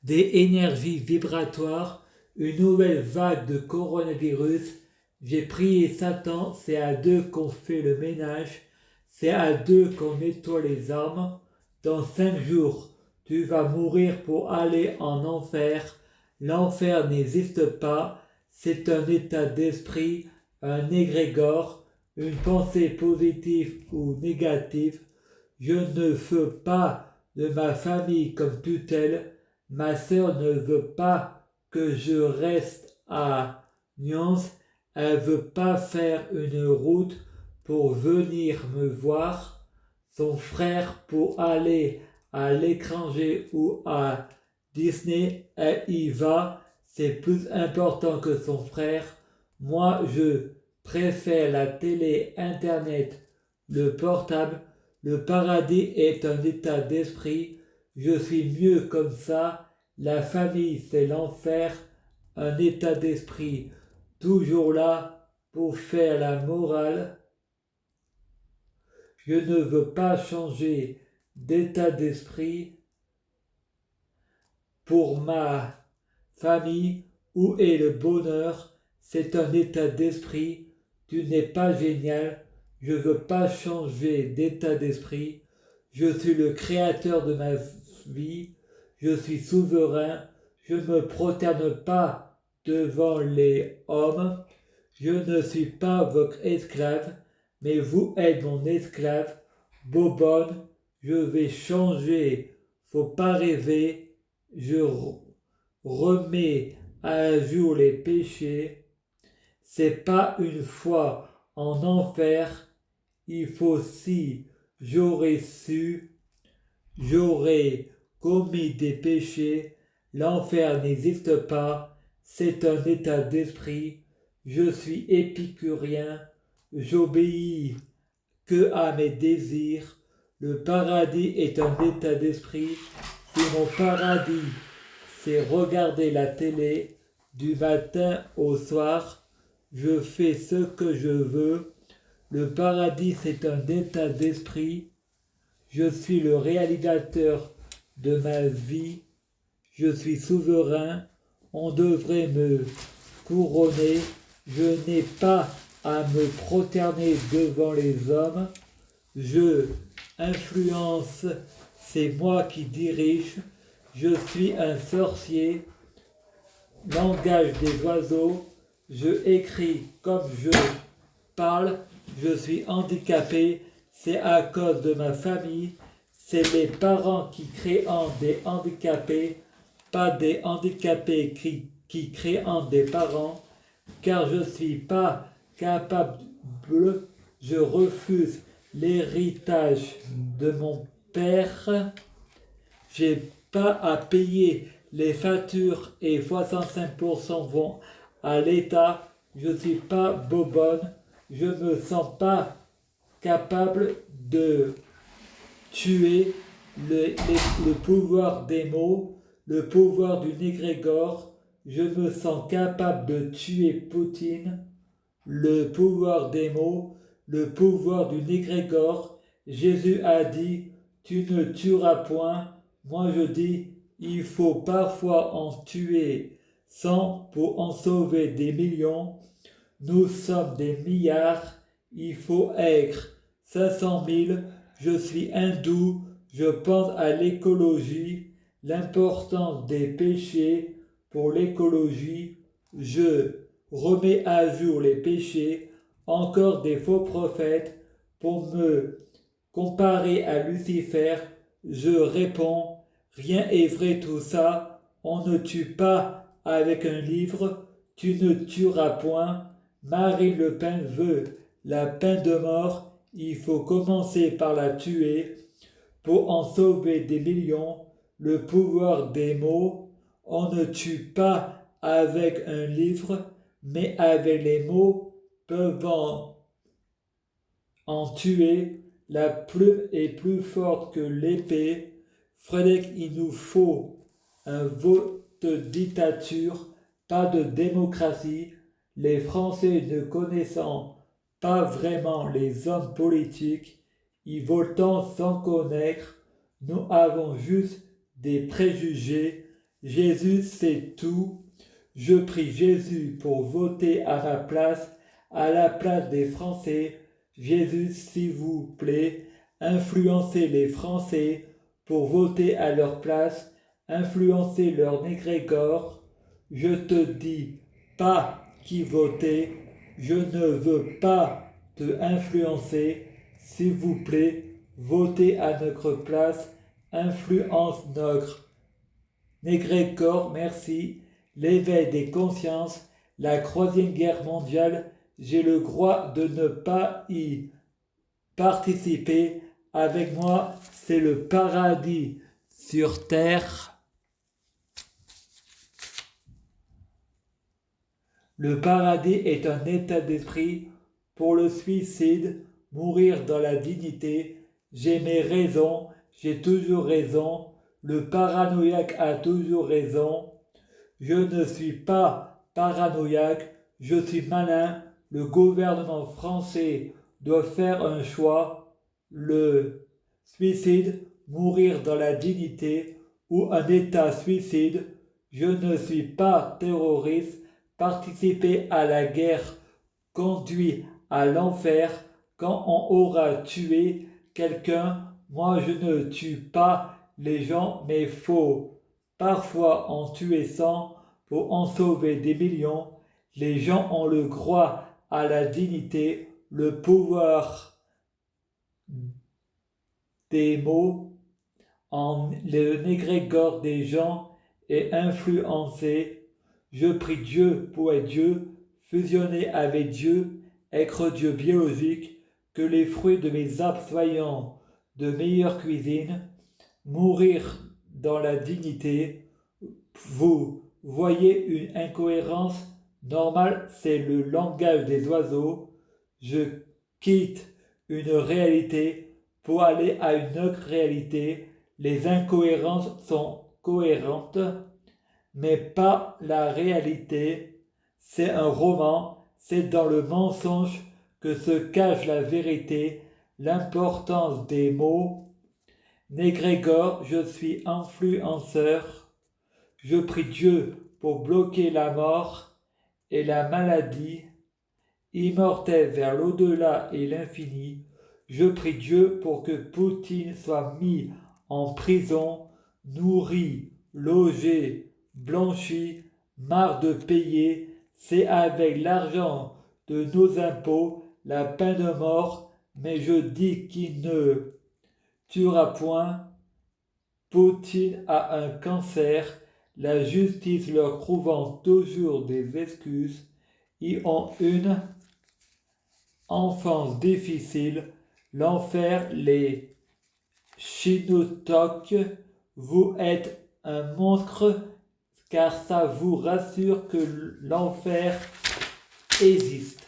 des énergies vibratoires, une nouvelle vague de coronavirus. J'ai prié Satan, c'est à deux qu'on fait le ménage, c'est à deux qu'on nettoie les armes. Dans 5 jours, tu vas mourir pour aller en enfer. L'enfer n'existe pas, c'est un état d'esprit, un égrégore, une pensée positive ou négative. Je ne veux pas de ma famille comme tutelle. Ma sœur ne veut pas que je reste à Nyons. Elle veut pas faire une route pour venir me voir. Son frère pour aller à l'étranger ou à Disney, elle y va. C'est plus important que son frère. Moi, je préfère la télé, Internet, le portable. Le paradis est un état d'esprit. Je suis mieux comme ça. La famille, c'est l'enfer. Un état d'esprit toujours là pour faire la morale. Je ne veux pas changer d'état d'esprit pour ma famille. Où est le bonheur? C'est un état d'esprit. Tu n'es pas génial. Je ne veux pas changer d'état d'esprit. Je suis le créateur de ma vie. Je suis souverain. Je ne me prosterne pas devant les hommes. Je ne suis pas votre esclave, mais vous êtes mon esclave. Bobonne, je vais changer. Faut pas rêver. Je remets à jour les péchés. C'est pas une fois en enfer. Il faut si j'aurais su, j'aurais commis des péchés. L'enfer n'existe pas. C'est un état d'esprit. Je suis épicurien. J'obéis que à mes désirs. Le paradis est un état d'esprit. Si mon paradis, c'est regarder la télé du matin au soir, je fais ce que je veux. Le paradis, c'est un état d'esprit. Je suis le réalisateur de ma vie. Je suis souverain. On devrait me couronner. Je n'ai pas à me prosterner devant les hommes. Je influence, c'est moi qui dirige. Je suis un sorcier. Langage des oiseaux. Je écris comme je parle. Je suis handicapé. C'est à cause de ma famille. C'est les parents qui créent des handicapés, pas des handicapés qui créent des parents. Car je ne suis pas capable, je refuse l'héritage de mon père. J'ai pas à payer les factures et 65% vont à l'État. Je ne suis pas bobonne. Je ne me sens pas capable de tuer le pouvoir des mots, le pouvoir du égrégore. Je me sens capable de tuer Poutine, le pouvoir des mots, le pouvoir du égrégore. Jésus a dit, tu ne tueras point. Moi je dis, il faut parfois en tuer 100 pour en sauver des millions. Nous sommes des milliards. Il faut être 500 000. Je suis hindou. Je pense à l'écologie, l'importance des péchés pour l'écologie. Je remets à jour les péchés. Encore des faux prophètes pour me comparer à Lucifer. Je réponds, rien est vrai tout ça. On ne tue pas avec un livre. Tu ne tueras point. Marine Le Pen veut la peine de mort. Il faut commencer par la tuer pour en sauver des millions. Le pouvoir des mots. On ne tue pas avec un livre, mais avec les mots peuvent en tuer. La plume est plus forte que l'épée. Frédéric, il nous faut un vote de dictature, pas de démocratie. Les Français ne connaissant pas vraiment les hommes politiques, ils votent sans connaître. Nous avons juste des préjugés. Jésus sait tout. Je prie Jésus pour voter à ma place, à la place des Français. Jésus, s'il vous plaît, influencez les Français pour voter à leur place, influencer leur égrégore. Je te dis pas qui voter, je ne veux pas te influencer. S'il vous plaît, votez à notre place, influence notre égrégore, merci. L'éveil des consciences, la Troisième Guerre mondiale, j'ai le droit de ne pas y participer. Avec moi, c'est le paradis sur terre. Le paradis est un état d'esprit. Pour le suicide, mourir dans la dignité. J'ai mes raisons, j'ai toujours raison. Le paranoïaque a toujours raison. Je ne suis pas paranoïaque, je suis malin. Le gouvernement français doit faire un choix. Le suicide, mourir dans la dignité ou un état suicide. Je ne suis pas terroriste. Participer à la guerre conduit à l'enfer. Quand on aura tué quelqu'un, moi je ne tue pas les gens, mais faut parfois en tuer 100 pour en sauver des millions. Les gens ont le droit à la dignité, le pouvoir des mots, en le égrégore des gens est influencé. Je prie Dieu pour être Dieu, fusionner avec Dieu, être Dieu biologique, que les fruits de mes âmes soient de meilleure cuisine, mourir dans la dignité. Vous voyez une incohérence normale, c'est le langage des oiseaux. Je quitte une réalité pour aller à une autre réalité. Les incohérences sont cohérentes, mais pas la réalité. C'est un roman, c'est dans le mensonge que se cache la vérité, l'importance des mots. Négrégore, je suis influenceur. Je prie Dieu pour bloquer la mort et la maladie, immortel vers l'au-delà et l'infini. Je prie Dieu pour que Poutine soit mis en prison, nourri, logé, blanchi, marre de payer. C'est avec l'argent de nos impôts la peine de mort, mais je dis qu'il ne tuera point. Poutine a un cancer, la justice leur trouvant toujours des excuses. Ils ont une enfance difficile, l'enfer les chinotoque. Vous êtes un monstre, car ça vous rassure que l'enfer existe.